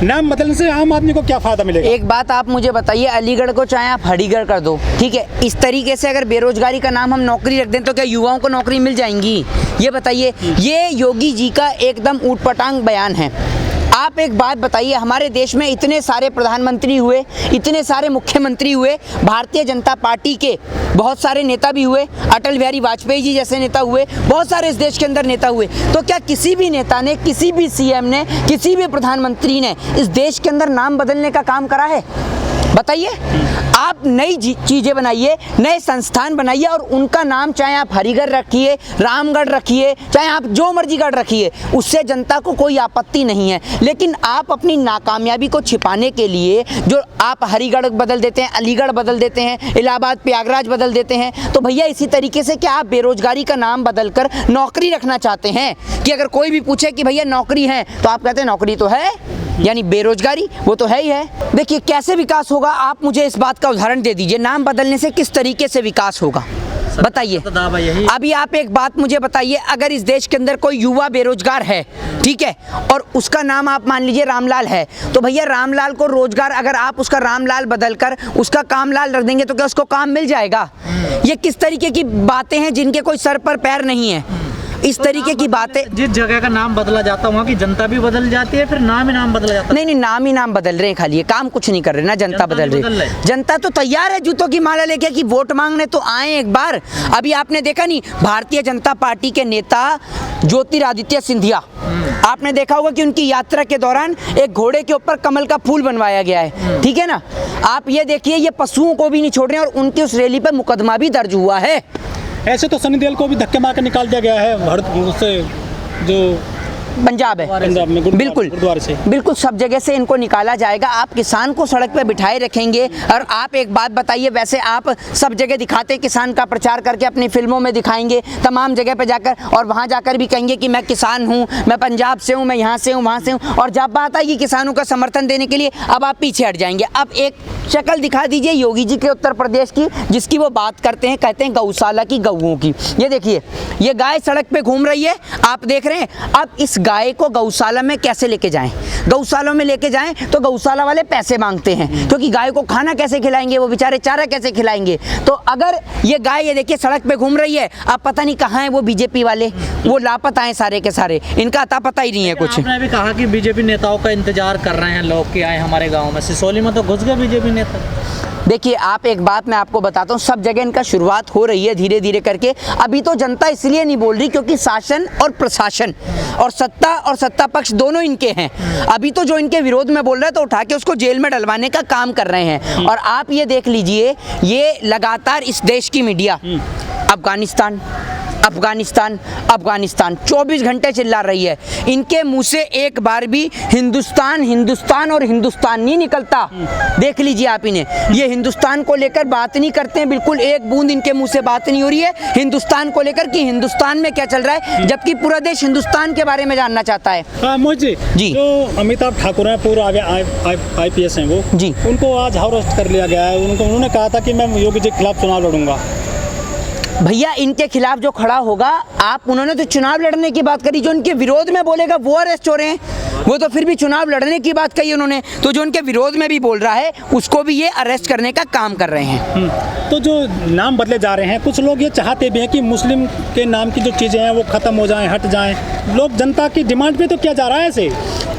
नाम बदलने से आम आदमी को क्या फायदा मिलेगा? एक बात आप मुझे बताइए, अलीगढ़ को चाहे आप हरिगढ़ कर दो, ठीक है, इस तरीके से अगर बेरोजगारी का नाम हम नौकरी रख दें तो क्या युवाओं को नौकरी मिल जाएंगी? ये बताइए। ये योगी जी का एकदम ऊटपटांग बयान है। आप एक बात बताइए, हमारे देश में इतने सारे प्रधानमंत्री हुए, इतने सारे मुख्यमंत्री हुए, भारतीय जनता पार्टी के बहुत सारे नेता भी हुए, अटल बिहारी वाजपेयी जी जैसे नेता हुए, बहुत सारे इस देश के अंदर नेता हुए, तो क्या किसी भी नेता ने, किसी भी सीएम ने, किसी भी प्रधानमंत्री ने इस देश के अंदर नाम बदलने का काम करा है? बताइए। आप नई चीज़ें बनाइए, नए संस्थान बनाइए और उनका नाम चाहे आप हरिगढ़ रखिए, रामगढ़ रखिए, चाहे आप जो मर्जी गढ़ रखिए, उससे जनता को कोई आपत्ति नहीं है। लेकिन आप अपनी नाकामयाबी को छिपाने के लिए जो आप हरिगढ़ बदल देते हैं, अलीगढ़ बदल देते हैं, इलाहाबाद प्रयागराज बदल देते हैं, तो भैया इसी तरीके से क्या आप बेरोजगारी का नाम बदलकर नौकरी रखना चाहते हैं? कि अगर कोई भी पूछे कि भैया नौकरी है, तो आप कहते हैं नौकरी तो है, यानी बेरोजगारी वो तो है ही है। देखिए कैसे विकास होगा, आप मुझे इस बात का उदाहरण दे दीजिए। नाम बदलने से किस तरीके से विकास होगा, बताइए। अभी आप एक बात मुझे बताइए, अगर इस देश के अंदर कोई युवा बेरोजगार है, ठीक है, और उसका नाम आप मान लीजिए रामलाल है, तो भैया रामलाल को रोजगार, अगर आप उसका रामलाल बदलकर उसका कामलाल रख देंगे तो क्या उसको काम मिल जाएगा? ये किस तरीके की बातें हैं जिनके कोई सर पर पैर नहीं है? इस तरीके की बातें, जिस जगह का नाम बदला जाता है वहाँ की जनता भी बदल जाती है, फिर नाम ही नाम बदला जाता है। नहीं, नाम ही नाम बदल रहे हैं खाली, काम कुछ नहीं कर रहे ना, जनता बदल रही है। जनता तो तैयार है जूतों की माला लेके कि वोट मांगने तो आए एक बार। अभी आपने देखा नहीं, भारतीय जनता पार्टी के नेता ज्योतिरादित्य सिंधिया, आपने देखा होगा कि उनकी यात्रा के दौरान एक घोड़े के ऊपर कमल का फूल बनवाया गया है, ठीक है ना। आप ये देखिए, ये पशुओं को भी नहीं छोड़ रहे हैं और उनकी उस रैली पर मुकदमा भी दर्ज हुआ है। ऐसे तो सनी देओल को भी धक्के मार कर निकाल दिया गया है उससे, जो पंजाब है, पंजाब में बिल्कुल गुरुद्वारे से, बिल्कुल सब जगह से इनको निकाला जाएगा। आप किसान को सड़क पे बिठाए रखेंगे। और आप एक बात बताइए, वैसे आप सब जगह दिखाते, किसान का प्रचार करके अपनी फिल्मों में दिखाएंगे, तमाम जगह पे जाकर, और वहाँ जाकर भी कहेंगे कि मैं किसान हूँ, मैं पंजाब से हूँ, मैं यहाँ से हूँ, वहाँ से हूँ, और जब बात आएगी किसानों का समर्थन देने के लिए, अब आप पीछे हट जाएंगे। अब एक शक्ल दिखा दीजिए योगी जी के उत्तर प्रदेश की, जिसकी वो बात करते हैं, कहते हैं गौशाला की गऊओं की। ये देखिए, ये गाय सड़क पे घूम रही है, आप देख रहे हैं। अब इस गाय को गौशाला में कैसे लेके जाएं? गौशाला में लेके जाएं तो गौशाला वाले पैसे मांगते हैं, क्योंकि गाय को खाना कैसे खिलाएंगे, वो बेचारे चारा कैसे खिलाएंगे? तो अगर ये गाय, ये देखिए सड़क पे घूम रही है, अब पता नहीं कहाँ है वो बीजेपी वाले, वो लापता हैं सारे के सारे, इनका अता पता ही नहीं है कुछ। आपने भी कहा कि बीजेपी नेताओं का इंतजार कर रहे हैं लोग कि आए हमारे गाँव में, सिसोली में तो घुस गए बीजेपी नेता। देखिए, आप एक बात मैं आपको बताता हूँ, सब जगह इनका शुरुआत हो रही है धीरे धीरे करके। अभी तो जनता इसलिए नहीं बोल रही क्योंकि शासन और प्रशासन और सत्ता पक्ष दोनों इनके हैं। अभी तो जो इनके विरोध में बोल रहे हैं तो उठा के उसको जेल में डलवाने का काम कर रहे हैं। और आप ये देख लीजिए, ये लगातार इस देश की मीडिया अफगानिस्तान अफगानिस्तान अफगानिस्तान 24 घंटे चिल्ला रही है। इनके मुंह से एक बार भी हिंदुस्तान हिंदुस्तान और हिंदुस्तान नहीं निकलता। देख लीजिए आप इन्हें, ये हिंदुस्तान को लेकर बात नहीं करते हैं, बिल्कुल एक बूंद इनके मुंह से बात नहीं हो रही है हिंदुस्तान को लेकर कि हिंदुस्तान में क्या चल रहा है, जबकि पूरा देश हिंदुस्तान के बारे में जानना चाहता है। मोहित जी, जो अमिताभ ठाकुर हैं, पूर्व IPS हैं वो जी, उनको आज हाउस अरेस्ट कर लिया गया है। उन्होंने कहा था कि मैं योगी जी के खिलाफ चुनाव लड़ूंगा। भैया इनके खिलाफ जो खड़ा होगा, आप उन्होंने तो चुनाव लड़ने की बात करी, जो उनके विरोध में बोलेगा वो अरेस्ट हो रहे हैं। वो तो फिर भी चुनाव लड़ने की बात कही उन्होंने, तो जो उनके विरोध में भी बोल रहा है उसको भी ये अरेस्ट करने का काम कर रहे हैं। तो जो नाम बदले जा रहे हैं, कुछ लोग ये चाहते भी हैं कि मुस्लिम के नाम की जो चीज़ें हैं वो ख़त्म हो जाएं, हट जाएं। लोग जनता की डिमांड पे तो किया जा रहा है ऐसे।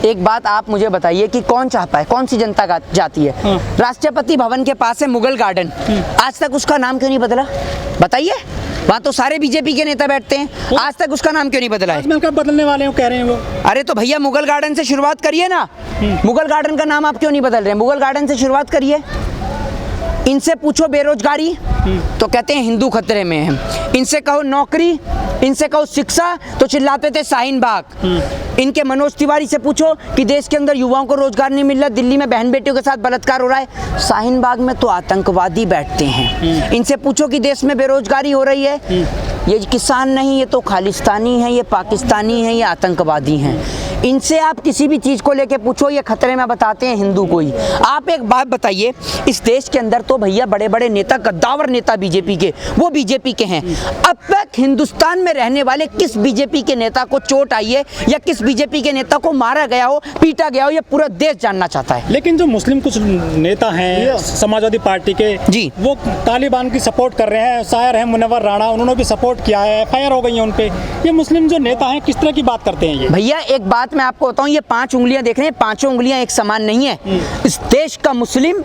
एक बात आप मुझे बताइए कि कौन चाहता है, कौन सी जनता जाती है? राष्ट्रपति भवन के पास है मुगल गार्डन, आज तक उसका नाम क्यों नहीं बदला? बताइए, वहाँ तो सारे बीजेपी के नेता बैठते हैं, आज तक उसका नाम क्यों नहीं बदला है? कब बदलने वाले हैं कह रहे हैं वो। अरे तो भैया मुगल गार्डन से शुरुआत करिए ना, मुगल गार्डन का नाम आप क्यों नहीं बदल रहे? मुगल गार्डन से शुरुआत करिए। इनसे पूछो बेरोजगारी तो कहते हैं हिंदू खतरे में है, इनसे कहो नौकरी, इनसे कहो शिक्षा तो चिल्लाते थे शाहीन बाग। इनके मनोज तिवारी से पूछो कि देश के अंदर युवाओं को रोजगार नहीं मिल रहा, दिल्ली में बहन बेटियों के साथ बलात्कार हो रहा है, शाहीन बाग में तो आतंकवादी बैठते हैं। इनसे पूछो कि देश में बेरोजगारी हो रही है, ये किसान नहीं, ये तो खालिस्तानी है, ये पाकिस्तानी है, ये आतंकवादी हैं। इनसे आप किसी भी चीज़ को लेके पूछो, ये खतरे में बताते हैं हिंदू को ही। आप एक बात बताइए, इस देश के अंदर तो भैया बड़े बड़े नेता, गद्दावर नेता बीजेपी के, वो बीजेपी के हैं। अब तक हिंदुस्तान में रहने वाले किस बीजेपी के नेता को चोट आई है या किस बीजेपी के नेता को मारा गया हो, पीटा गया हो, ये पूरा देश जानना चाहता है। लेकिन जो मुस्लिम कुछ नेता हैं समाजवादी पार्टी के जी, वो तालिबान की सपोर्ट कर रहे हैं। शायर हैं मुनव्वर राणा, उन्होंने भी सपोर्ट किया है, एफआईआर हो गई है उन पे। ये मुस्लिम जो नेता हैं किस तरह की बात करते हैं ये? भैया एक बात मैं आपको बताऊं, ये 5 उंगलियां देख रहे हैं, 5 उंगलियां एक समान नहीं है। इस देश का मुस्लिम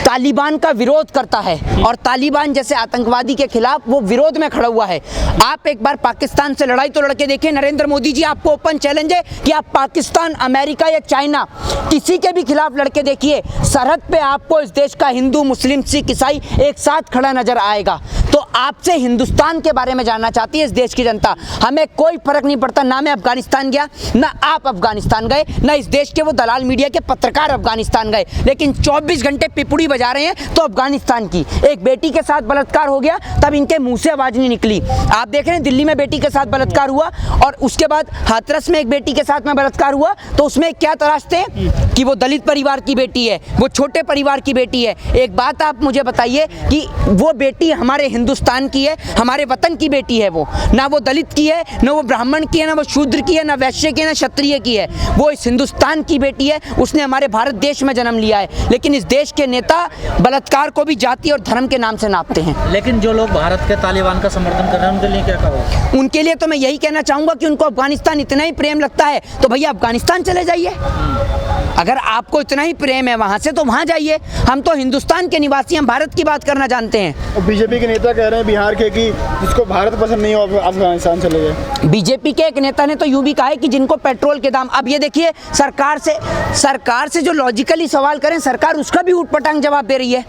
तालिबान का विरोध करता है और तालिबान जैसे आतंकवादी के खिलाफ वो विरोध में खड़ा हुआ है। आप एक बार पाकिस्तान से लड़ाई तो लड़के देखिए। नरेंद्र मोदी जी, आपको ओपन चैलेंज है कि आप पाकिस्तान, अमेरिका या चाइना किसी के भी खिलाफ लड़के देखिए, सरहद पे आपको इस देश का हिंदू, मुस्लिम, सिख, ईसाई एक साथ खड़ा नजर आएगा। तो आपसे हिंदुस्तान के बारे में जानना चाहती है इस देश की जनता। हमें कोई फर्क नहीं पड़ता, ना मैं अफगानिस्तान गया, ना आप अफगानिस्तान गए, ना इस देश के वो दलाल मीडिया के पत्रकार अफगानिस्तान गए, लेकिन 24 घंटे पिपुड़ी बजा रहे हैं तो अफगानिस्तान की। एक बेटी के साथ बलात्कार हो गया तब इनके मुंह से आवाज नहीं निकली। आप देख रहे हैं दिल्ली में बेटी के साथ बलात्कार हुआ और उसके बाद हाथरस में एक बेटी के साथ में बलात्कार हुआ, तो उसमें क्या तराशते कि वो दलित परिवार की बेटी है, वो छोटे परिवार की बेटी है। एक बात आप मुझे बताइए कि वो बेटी हमारे हिंदुस्तान की है, हमारे वतन की बेटी है, वो ना वो दलित की है, ना वो ब्राह्मण की है, ना वो शूद्र की है, ना वैश्य की है, ना क्षत्रिय की है। वो इस हिंदुस्तान की बेटी है, उसने हमारे भारत देश में जन्म लिया है। लेकिन इस देश के नेता बलात्कार को भी जाति और धर्म के नाम से नापते हैं। लेकिन जो लोग भारत के तालिबान का समर्थन कर रहे हैं उनके लिए क्या कहो? उनके लिए तो मैं यही कहना चाहूंगा कि उनको अफगानिस्तान इतना ही प्रेम लगता है तो भैया अफगानिस्तान चले जाइए। अगर आपको इतना ही प्रेम है वहां से तो वहां जाइए। हम तो हिंदुस्तान के निवासी, हम भारत की बात करना जानते हैं। और बीजेपी के नेता कह रहे हैं बिहार के कि जिसको भारत पसंद नहीं हो अफगानिस्तान चले जाए। बीजेपी के एक नेता ने तो यूं भी कहा है कि जिनको पेट्रोल के दाम, अब ये देखिए सरकार से जो लॉजिकली सवाल करें सरकार उसका भी ऊटपटांग जवाब दे रही है।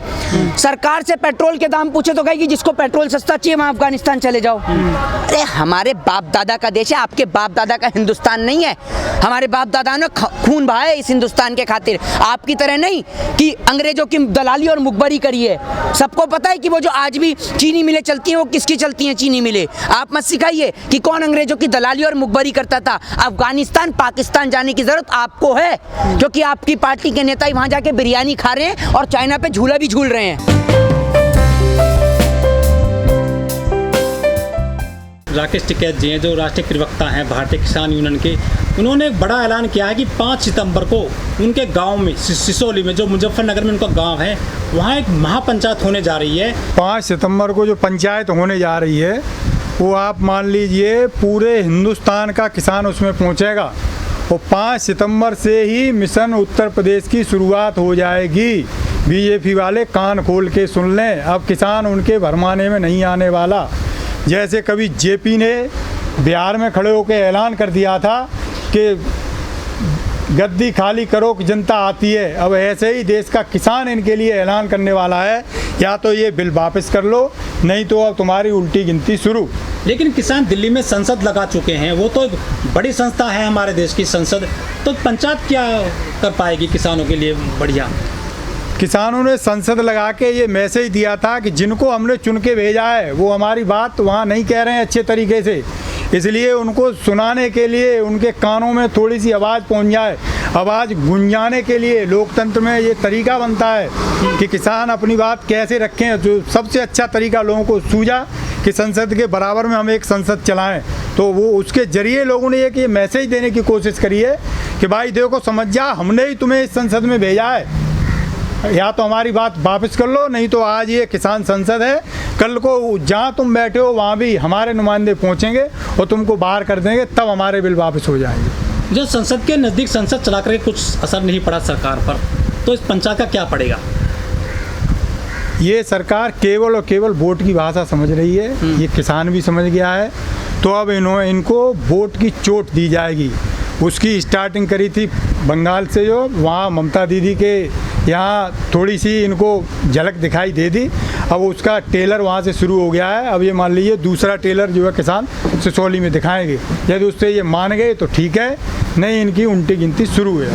सरकार से पेट्रोल के दाम पूछे तो कहेगी जिसको पेट्रोल सस्ता चाहिए वहां अफगानिस्तान चले जाओ। अरे हमारे बाप दादा का देश है, आपके बाप दादा का हिंदुस्तान नहीं है। हमारे बाप दादा ने खून बहाया इस हिंदुस्तान के खातिर, आपकी तरह नहीं कि अंग्रेजों की दलाली और मुखबरी करी है। सबको पता है कि वो जो आज भी चीनी मिलें चलती हैं वो किसकी चलती हैं, चीनी मिलें। आप मत सिखाइए कि कौन अंग्रेजों की दलाली और मुखबरी करता था। अफगानिस्तान, पाकिस्तान जाने की जरूरत आपको है क्योंकि आपकी पार्टी के नेता ही वहां जाके बिरयानी खा रहे हैं और चाइना पे झूला भी झूल रहे हैं। राकेश टिकैत जी हैं जो राष्ट्रीय प्रवक्ता हैं भारतीय किसान यूनियन के, उन्होंने एक बड़ा ऐलान किया है कि 5 सितंबर को उनके गांव में, सिसोली में, जो मुजफ्फरनगर में उनका गांव है, वहां एक महापंचायत होने जा रही है। 5 सितंबर को जो पंचायत होने जा रही है वो आप मान लीजिए पूरे हिंदुस्तान का किसान उसमें पहुंचेगा। और 5 सितंबर से ही मिशन उत्तर प्रदेश की शुरुआत हो जाएगी। बीजेपी वाले कान खोल के सुन लें, अब किसान उनके भरमाने में नहीं आने वाला। जैसे कभी जेपी ने बिहार में खड़े होकर ऐलान कर दिया था कि गद्दी खाली करो कि जनता आती है, अब ऐसे ही देश का किसान इनके लिए ऐलान करने वाला है, या तो ये बिल वापस कर लो नहीं तो अब तुम्हारी उल्टी गिनती शुरू। लेकिन किसान दिल्ली में संसद लगा चुके हैं, वो तो एक बड़ी संस्था है हमारे देश की संसद, तो पंचायत क्या कर पाएगी किसानों के लिए? बढ़िया किसानों ने संसद लगा के ये मैसेज दिया था कि जिनको हमने चुन के भेजा है वो हमारी बात वहाँ नहीं कह रहे हैं अच्छे तरीके से, इसलिए उनको सुनाने के लिए उनके कानों में थोड़ी सी आवाज़ पहुँच जाए, आवाज़ गुंजाने के लिए लोकतंत्र में ये तरीका बनता है कि किसान अपनी बात कैसे रखें। जो सबसे अच्छा तरीका लोगों को सूझा कि संसद के बराबर में हम एक संसद चलाएं, तो वो उसके जरिए लोगों ने ये मैसेज देने की कोशिश करी है कि भाई देखो समझ जा, हमने ही तुम्हें इस संसद में भेजा है, या तो हमारी बात वापस कर लो नहीं तो आज ये किसान संसद है, कल को जहाँ तुम बैठे हो वहाँ भी हमारे नुमाइंदे पहुँचेंगे और तुमको बाहर कर देंगे, तब हमारे बिल वापस हो जाएंगे। जो संसद के नज़दीक संसद चला करके कुछ असर नहीं पड़ा सरकार पर, तो इस पंचायत का क्या पड़ेगा? ये सरकार केवल और केवल वोट की भाषा समझ रही है, ये किसान भी समझ गया है, तो अब इनको वोट की चोट दी जाएगी। उसकी स्टार्टिंग करी थी बंगाल से, जो वहाँ ममता दीदी के यहाँ थोड़ी सी इनको झलक दिखाई दे दी, अब उसका टेलर वहाँ से शुरू हो गया है। अब ये मान लीजिए दूसरा टेलर जो है किसान सिसोली में दिखाएंगे, यदि उससे ये मान गए तो ठीक है, नहीं इनकी उल्टी गिनती शुरू है।